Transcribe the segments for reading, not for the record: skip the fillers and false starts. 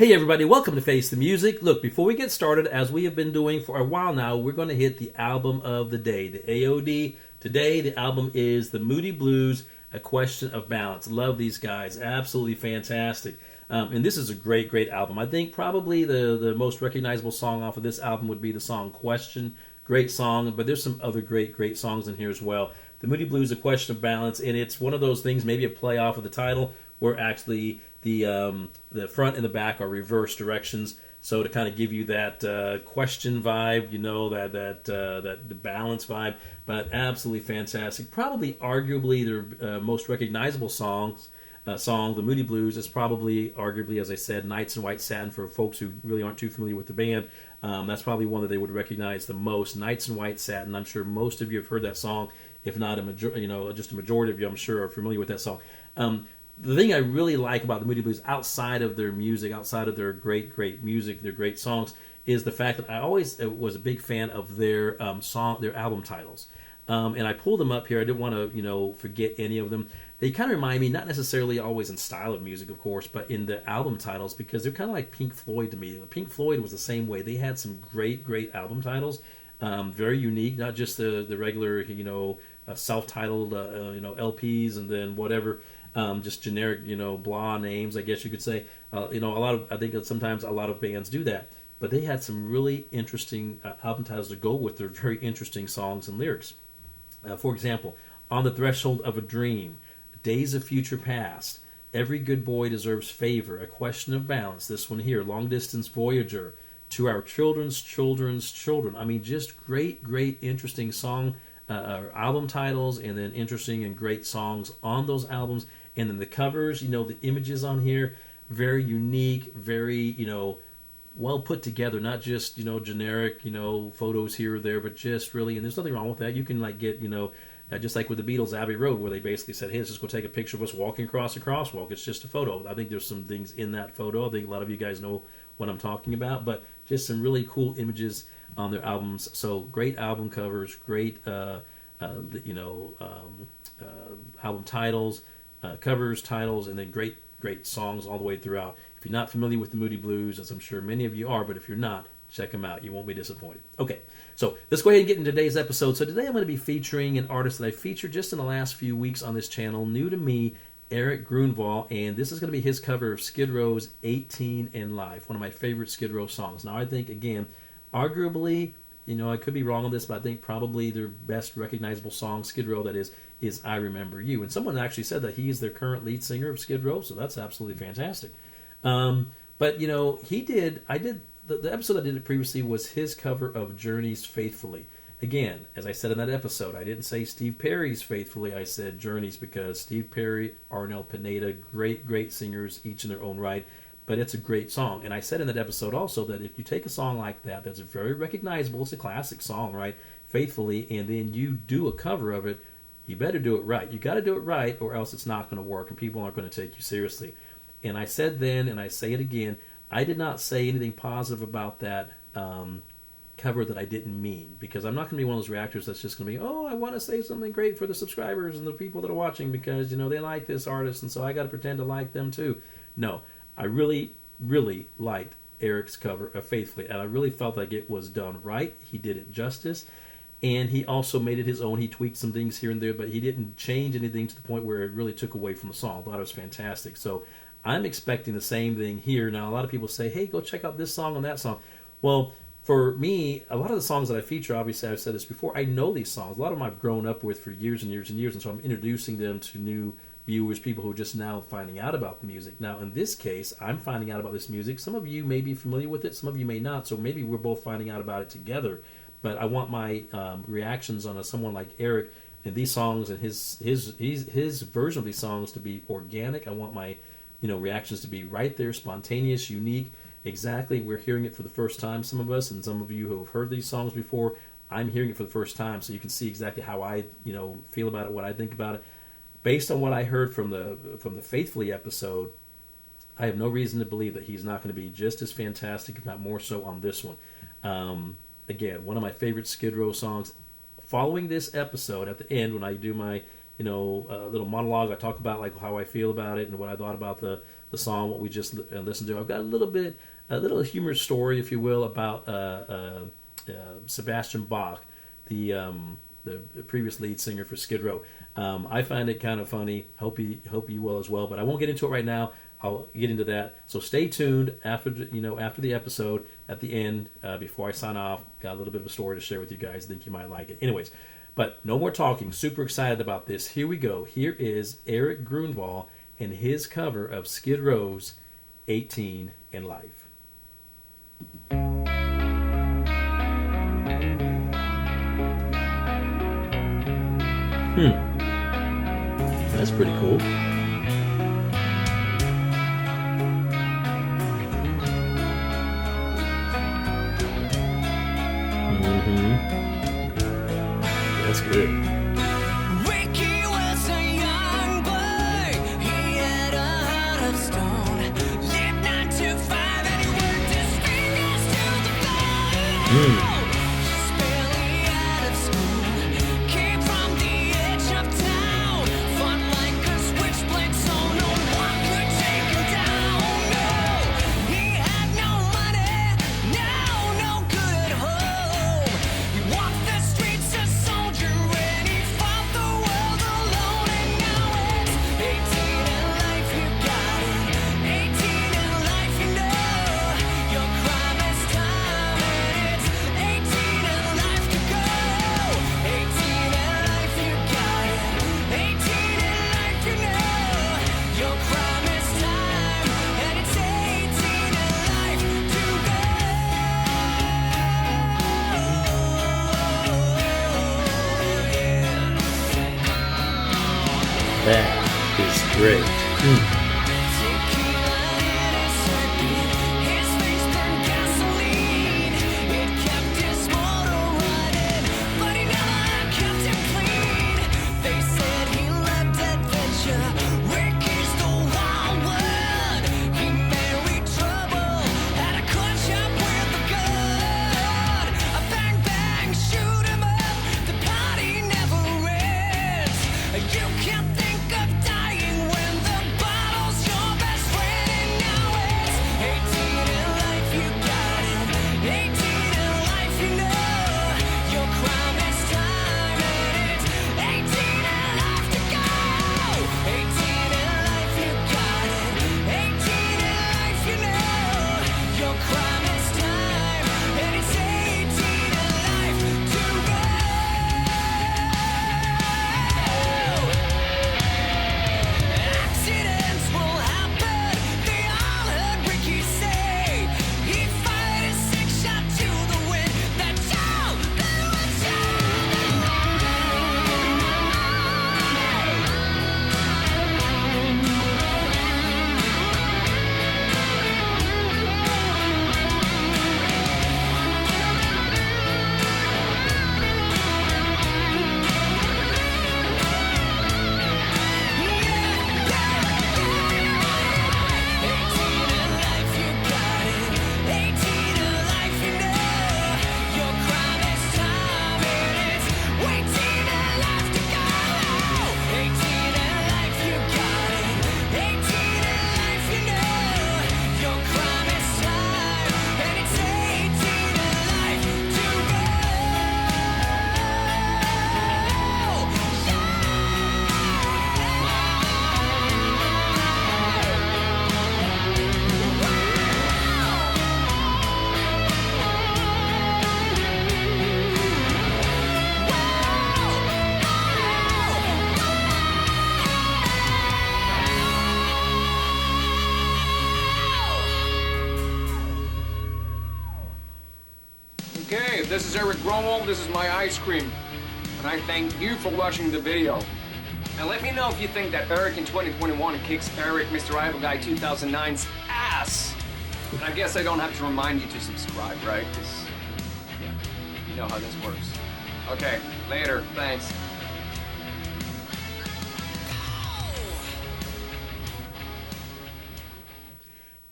Hey everybody, welcome to Face the Music. Look, before we get started, as we have been doing for a while now, we're going to hit the album of the day, the AOD. Today, the album is The Moody Blues, A Question of Balance. Love these guys. Absolutely fantastic. And this is a great, great album. I think probably the most recognizable song off of this album would be the song Question. Great song, but there's some other great, great songs in here as well. The Moody Blues, A Question of Balance, and it's one of those things, maybe a play off of the title, where actually the front and the back are reverse directions, so to kind of give you that question vibe, you know, that the balance vibe. But absolutely fantastic. Probably, arguably, their most recognizable song, the Moody Blues, is probably, arguably, as I said, Nights in White Satin. For folks who really aren't too familiar with the band, that's probably one that they would recognize the most. Nights in White Satin. I'm sure most of you have heard that song. If not just a majority of you, I'm sure, are familiar with that song. The thing I really like about the Moody Blues, outside of their music, outside of their great, great music, their great songs, is the fact that I always was a big fan of their their album titles. And I pulled them up here. I didn't want to, forget any of them. They kind of remind me, not necessarily always in style of music, of course, but in the album titles, because they're kind of like Pink Floyd to me. Pink Floyd was the same way. They had some great, great album titles, very unique, not just the regular, self-titled, LPs and then whatever. Just generic, blah names, I guess you could say. I think that sometimes a lot of bands do that. But they had some really interesting album titles to go with their very interesting songs and lyrics. For example, On the Threshold of a Dream, Days of Future Past, Every Good Boy Deserves Favor, A Question of Balance, this one here, Long Distance Voyager, To Our Children's Children's Children. I mean, just great, great, interesting song album titles, and then interesting and great songs on those albums. And then the covers, the images on here, very unique, very, well put together. Not just, generic, photos here or there, but just really, and there's nothing wrong with that. You can get, just like with the Beatles' Abbey Road, where they basically said, hey, let's just go take a picture of us walking across a crosswalk. It's just a photo. I think there's some things in that photo. I think a lot of you guys know what I'm talking about, but just some really cool images on their albums. So great album covers, great, album titles, covers, titles, and then great, great songs all the way throughout. If you're not familiar with the Moody Blues, as I'm sure many of you are, but if you're not, check them out. You won't be disappointed. Okay, so let's go ahead and get into today's episode. So today I'm going to be featuring an artist that I featured just in the last few weeks on this channel, new to me, Erik Grönwall, and this is going to be his cover of Skid Row's 18 and Life, one of my favorite Skid Row songs. Now I think, again, arguably, I could be wrong on this, but I think probably their best recognizable song, Skid Row, that is I Remember You. And someone actually said that he is their current lead singer of Skid Row, so that's absolutely fantastic. But, the episode I did previously was his cover of Journey's Faithfully. Again, as I said in that episode, I didn't say Steve Perry's Faithfully, I said Journey's, because Steve Perry, Arnel Pineda, great, great singers, each in their own right. But it's a great song. And I said in that episode also that if you take a song like that, that's very recognizable, it's a classic song, right? Faithfully, and then you do a cover of it, you better do it right. You got to do it right, or else it's not going to work, and people aren't going to take you seriously. And I said then, and I say it again, I did not say anything positive about that cover that I didn't mean, because I'm not going to be one of those reactors that's just going to be, oh, I want to say something great for the subscribers and the people that are watching because, they like this artist, and so I got to pretend to like them too. No. I really, really liked Erik's cover of Faithfully, and I really felt like it was done right. He did it justice, and he also made it his own. He tweaked some things here and there, but he didn't change anything to the point where it really took away from the song. I thought it was fantastic. So I'm expecting the same thing here. Now, a lot of people say, hey, go check out this song and that song. Well, for me, a lot of the songs that I feature, obviously I've said this before, I know these songs. A lot of them I've grown up with for years and years and years, and so I'm introducing them to new viewers, people who are just now finding out about the music. Now, in this case, I'm finding out about this music. Some of you may be familiar with it, some of you may not, so maybe we're both finding out about it together. But I want my reactions on someone like Erik and these songs and his version of these songs to be organic. I want my reactions to be right there, spontaneous, unique. Exactly, we're hearing it for the first time, some of us, and some of you who have heard these songs before, I'm hearing it for the first time, so you can see exactly how I feel about it, what I think about it. Based on what I heard from the Faithfully episode, I have no reason to believe that he's not going to be just as fantastic, if not more so, on this one. Again, one of my favorite Skid Row songs. Following this episode, at the end, when I do my little monologue, I talk about how I feel about it and what I thought about the the song, what we just listened to. I've got a little humorous story, if you will, about Sebastian Bach, the previous lead singer for Skid Row. I find it kind of funny. Hope you will as well. But I won't get into it right now. I'll get into that. So stay tuned after the episode at the end. Before I sign off, got a little bit of a story to share with you guys. I think you might like it. Anyways, but no more talking. Super excited about this. Here we go. Here is Erik Grönwall and his cover of Skid Row's 18 in Life. That's pretty cool. That's good. Ricky was a young boy. He had a heart of stone. Lived 9 to 5 and he worked his fingers to the bone. Just barely out of school. Came from the edge of town. Fought like a switchblade, so no one could take him down. No, he had no money. No good at home. He walked the streets a soldier when he fought the world alone. And now it's 18 in life, you got it. 18 in life, you know. Your crime is time, and it's 18 in life to go. 18 in life, you got it. 18 in life, you know. Your crime is time, and it's 18 in life to go. That is great. His face burned gasoline. It kept his motor running, but he never kept him clean. They said he loved adventure. Ricky's the wild one. He married trouble, had a clutch up with a gun. A bang bang, shoot him up. The party never ends. You can't think of dying when the bottle's your best friend. And now it's 18 in life, you got it. 18 in life, you know. Your crime is time, and it's 18 in life to go. 18 in life, you got it. 18 in life, you know. Your crime is time, and it's 18 in life to go. Accidents will happen, they all heard Ricky say. He fired a 6-shot to the wind. That's all there was to Okay, this is Erik Grönwall. This is my ice cream. And I thank you for watching the video. And let me know if you think that Erik in 2021 kicks Erik, Mr. Rival Guy 2009's ass. And I guess I don't have to remind you to subscribe, right? Because, yeah, you know how this works. Okay, later. Thanks.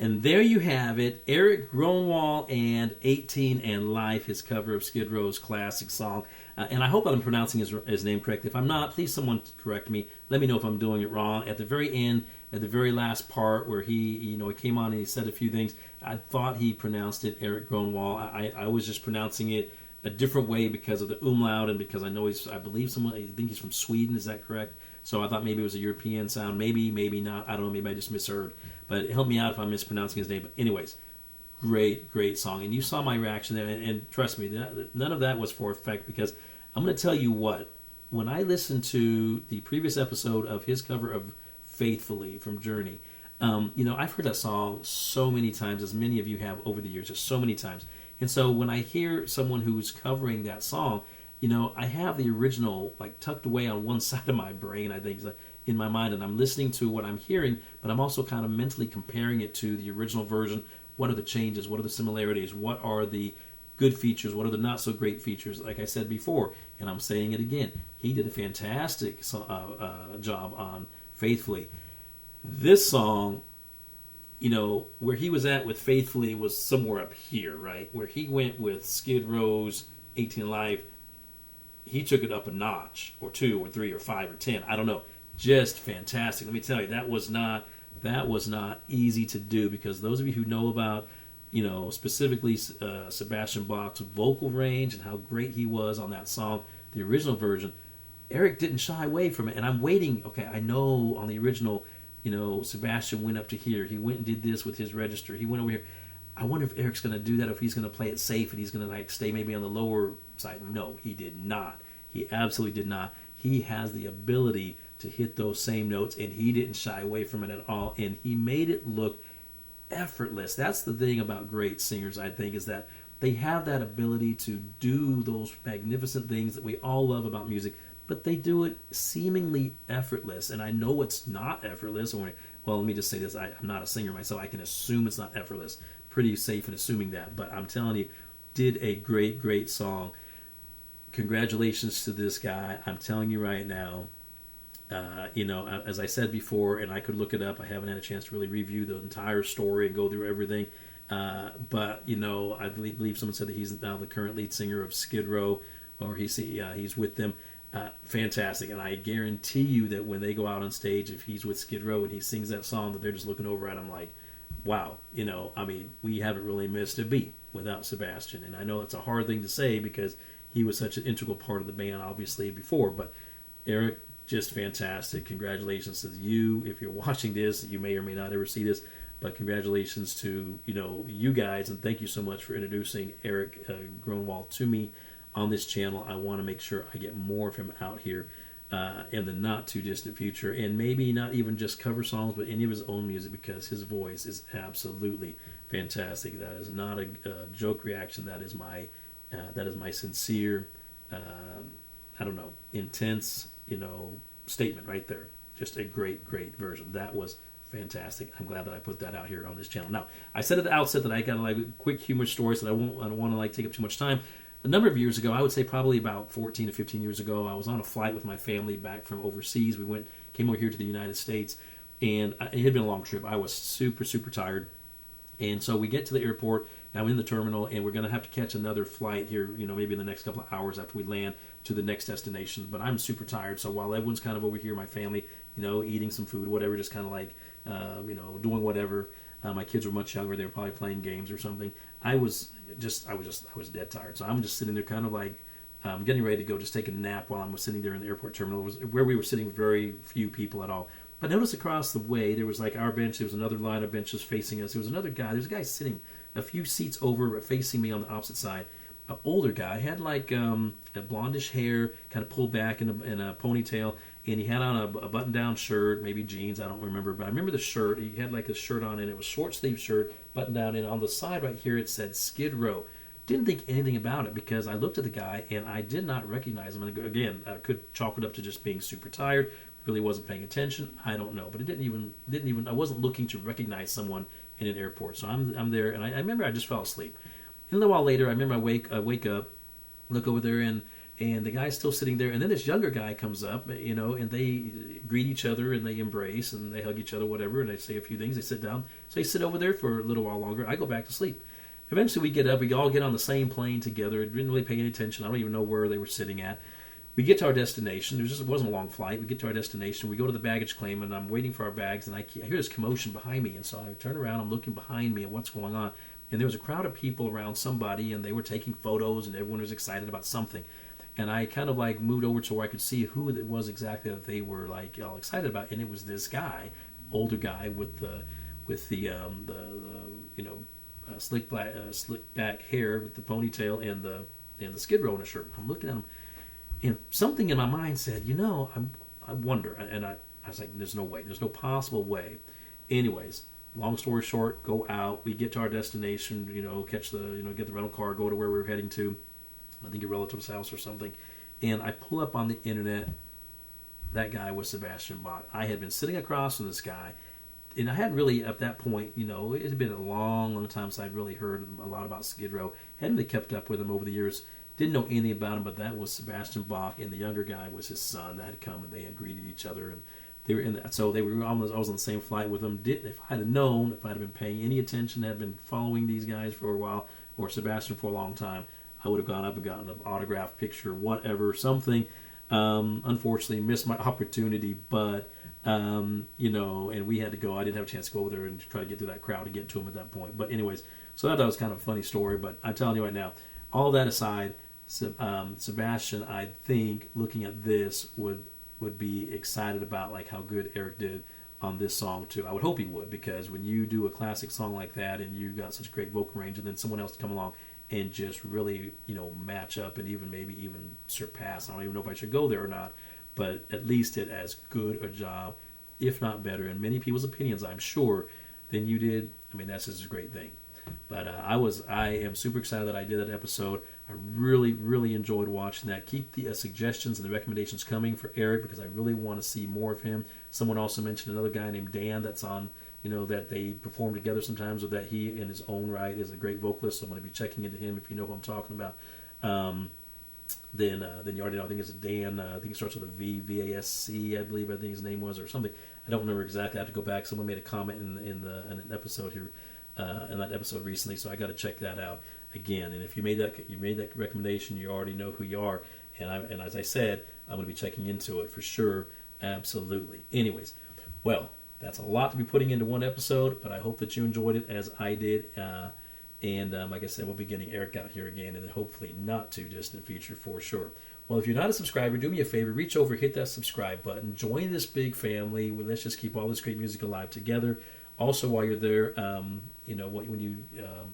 And there you have it, Erik Grönwall and 18 and Life, his cover of Skid Row's classic song. And I hope I'm pronouncing his name correctly. If I'm not, please someone correct me. Let me know if I'm doing it wrong. At the very end, at the very last part where he came on and he said a few things. I thought he pronounced it Erik Grönwall. I was just pronouncing it a different way because of the umlaut and because I think he's from Sweden. Is that correct? So I thought maybe it was a European sound. Maybe not. I don't know. Maybe I just misheard. But help me out if I'm mispronouncing his name. But anyways, great song. And you saw my reaction there. And trust me, none of that was for effect, because I'm going to tell you what. When I listened to the previous episode of his cover of Faithfully from Journey, I've heard that song so many times, as many of you have over the years, just so many times. And so when I hear someone who's covering that song, I have the original like tucked away on one side of my brain, I think, in my mind, and I'm listening to what I'm hearing, but I'm also kind of mentally comparing it to the original version. What are the changes? What are the similarities? What are the good features? What are the not so great features? Like I said before, and I'm saying it again, he did a fantastic job on Faithfully. This song, where he was at with Faithfully was somewhere up here, right? Where he went with Skid Row's 18 Alive, he took it up a notch, or 2, or 3, or 5, or 10. I don't know. Just fantastic. Let me tell you, that was not easy to do, because those of you who know about, specifically Sebastian Bach's vocal range and how great he was on that song, the original version, Erik didn't shy away from it. And I'm waiting. Okay, I know on the original, Sebastian went up to here. He went and did this with his register. He went over here. I wonder if Erik's going to do that, if he's going to play it safe and he's going to stay maybe on the lower side. No, he did not. He absolutely did not. He has the ability to hit those same notes, and he didn't shy away from it at all. And he made it look effortless. That's the thing about great singers, I think, is that they have that ability to do those magnificent things that we all love about music, but they do it seemingly effortless. And I know it's not effortless. Well, let me just say this. I'm not a singer myself. I can assume it's not effortless. Pretty safe in assuming that. But I'm telling you, did a great song. Congratulations to this guy. I'm telling you right now, as I said before, and I could look it up. I haven't had a chance to really review the entire story and go through everything. But I believe someone said that he's now the current lead singer of Skid Row, or he's with them. Fantastic. And I guarantee you that when they go out on stage, if he's with Skid Row and he sings that song, that they're just looking over at him like, wow, we haven't really missed a beat without Sebastian. And I know it's a hard thing to say because he was such an integral part of the band, obviously, before. But Erik, just fantastic. Congratulations to you. If you're watching this, you may or may not ever see this, but congratulations to, you guys, and thank you so much for introducing Erik Grönwall to me on this channel. I want to make sure I get more of him out here in the not too distant future, and maybe not even just cover songs, but any of his own music, because his voice is absolutely fantastic. That is not a joke reaction. That is my sincere, intense, statement right there. Just a great version. That was fantastic. I'm glad that I put that out here on this channel. Now, I said at the outset that I got a quick humor story, so I don't want to take up too much time. A number of years ago, I would say probably about 14 to 15 years ago, I was on a flight with my family back from overseas. We came over here to the United States, and it had been a long trip. I was super tired, and so we get to the airport. Now in the terminal, and we're going to have to catch another flight here, maybe in the next couple of hours after we land to the next destination. But I'm super tired, so while everyone's kind of over here, my family, eating some food, whatever, just kind of like, doing whatever. My kids were much younger; they were probably playing games or something. I was dead tired, so I'm just sitting there, kind of like getting ready to go, just take a nap while I'm sitting there in the airport terminal. Where we were sitting, very few people at all. But notice across the way, there was like our bench. There was another line of benches facing us. There was another guy. There's a guy sitting a few seats over, facing me on the opposite side. An older guy, had like a blondish hair, kind of pulled back in a ponytail, and he had on a button-down shirt, maybe jeans, I don't remember, but I remember the shirt. He had like a shirt on, and it was a short-sleeve shirt, button-down, and on the side right here it said Skid Row. Didn't think anything about it, because I looked at the guy and I did not recognize him. And again, I could chalk it up to just being super tired, really wasn't paying attention, I don't know, but it didn't even I wasn't looking to recognize someone in an airport. So I'm there, and I remember I just fell asleep. And a little while later, I remember I wake up, look over there, and the guy's still sitting there. And then this younger guy comes up, and they greet each other, and they embrace, and they hug each other, whatever, and they say a few things. They sit down. So they sit over there for a little while longer. I go back to sleep. Eventually, we get up. We all get on the same plane together. Didn't really pay any attention. I don't even know where they were sitting at. we get to our destination. It wasn't a long flight. We get to our destination. We go to the baggage claim, and I'm waiting for our bags, and I hear this commotion behind me. And so I turn around. I'm looking behind me and what's going on. And there was a crowd of people around somebody, and they were taking photos, and everyone was excited about something. And I kind of like moved over to where I could see who it was exactly that they were like all excited about. And it was this guy, older guy with the slick back hair with the ponytail and the Skid Row in a shirt. I'm looking at him, and something in my mind said, I wonder. And I was like, there's no way. There's no possible way. Anyways, long story short, go out. We get to our destination, catch get the rental car, go to where we were heading to. I think a relative's house or something. And I pull up on the internet. That guy was Sebastian Bach. I had been sitting across from this guy, and I hadn't really, at that point, it had been a long, long time since I'd really heard a lot about Skid Row. Hadn't really kept up with him over the years. Didn't know anything about him, but that was Sebastian Bach, and the younger guy was his son that had come, and they had greeted each other, and they were in that. So they were almost. I was on the same flight with them. If I'd have known, if I'd have been paying any attention, had been following these guys for a while, or Sebastian for a long time, I would have gone up and gotten an autograph picture, whatever, something. Unfortunately, missed my opportunity, but and we had to go. I didn't have a chance to go over there and try to get through that crowd to get to him at that point. But anyways, so that was kind of a funny story. But I'm telling you right now, all that aside, Sebastian, I think, looking at this, would be excited about like how good Erik did on this song too. I would hope he would, because when you do a classic song like that and you got such a great vocal range, and then someone else to come along and just really, match up and maybe even surpass. I don't even know if I should go there or not, but at least did as good a job, if not better, in many people's opinions, I'm sure, than you did. I mean, that's just a great thing. But I am super excited that I did that episode. I really, really enjoyed watching that. Keep the suggestions and the recommendations coming for Erik, because I really want to see more of him. Someone also mentioned another guy named Dan that's on, that they perform together sometimes, or that he in his own right is a great vocalist. So I'm going to be checking into him if you know who I'm talking about. Then you already know, I think it's a Dan, I think it starts with a V, V-A-S-C, I believe his name was, or something. I don't remember exactly. I have to go back. Someone made a comment in an episode here, in that episode recently, so I got to check that out again. And if you made that recommendation, you already know who you are. And as I said, I'm going to be checking into it for sure. Absolutely. Anyways, well, that's a lot to be putting into one episode, but I hope that you enjoyed it as I did. And like I said, we'll be getting Erik out here again, and then hopefully not too distant future for sure. Well, if you're not a subscriber, do me a favor, reach over, hit that subscribe button, join this big family. Let's just keep all this great music alive together. Also, while you're there, when you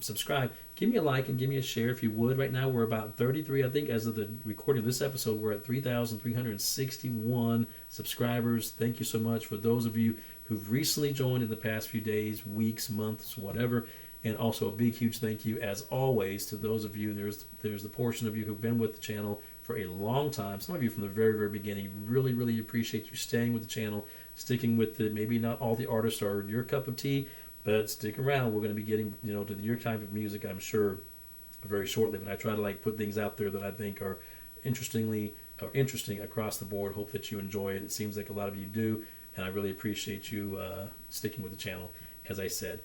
subscribe, give me a like and give me a share if you would. Right now, we're about 33, I think, as of the recording of this episode, we're at 3,361 subscribers. Thank you so much for those of you who've recently joined in the past few days, weeks, months, whatever. And also a big, huge thank you, as always, to those of you. There's the portion of you who've been with the channel for a long time. Some of you from the very, very beginning. Really, really appreciate you staying with the channel, sticking with it. Maybe not all the artists are your cup of tea, but stick around. We're going to be getting to your type of music, I'm sure, very shortly. But I try to put things out there that I think are interesting across the board. Hope that you enjoy it. It seems like a lot of you do, and I really appreciate you sticking with the channel, as I said.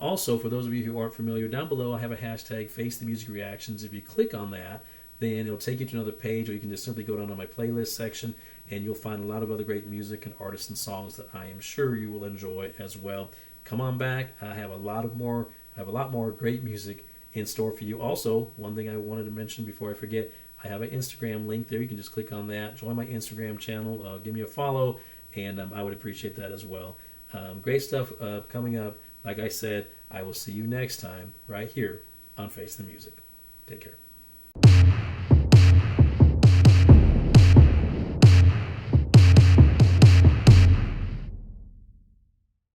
Also, for those of you who aren't familiar, down below I have a hashtag, Face the Music Reactions. If you click on that, then it'll take you to another page, or you can just simply go down to my playlist section, and you'll find a lot of other great music and artists and songs that I am sure you will enjoy as well. Come on back. I have a lot more great music in store for you. Also, one thing I wanted to mention before I forget, I have an Instagram link there. You can just click on that, join my Instagram channel, give me a follow, and I would appreciate that as well. Great stuff coming up. Like I said, I will see you next time right here on Face the Music. Take care.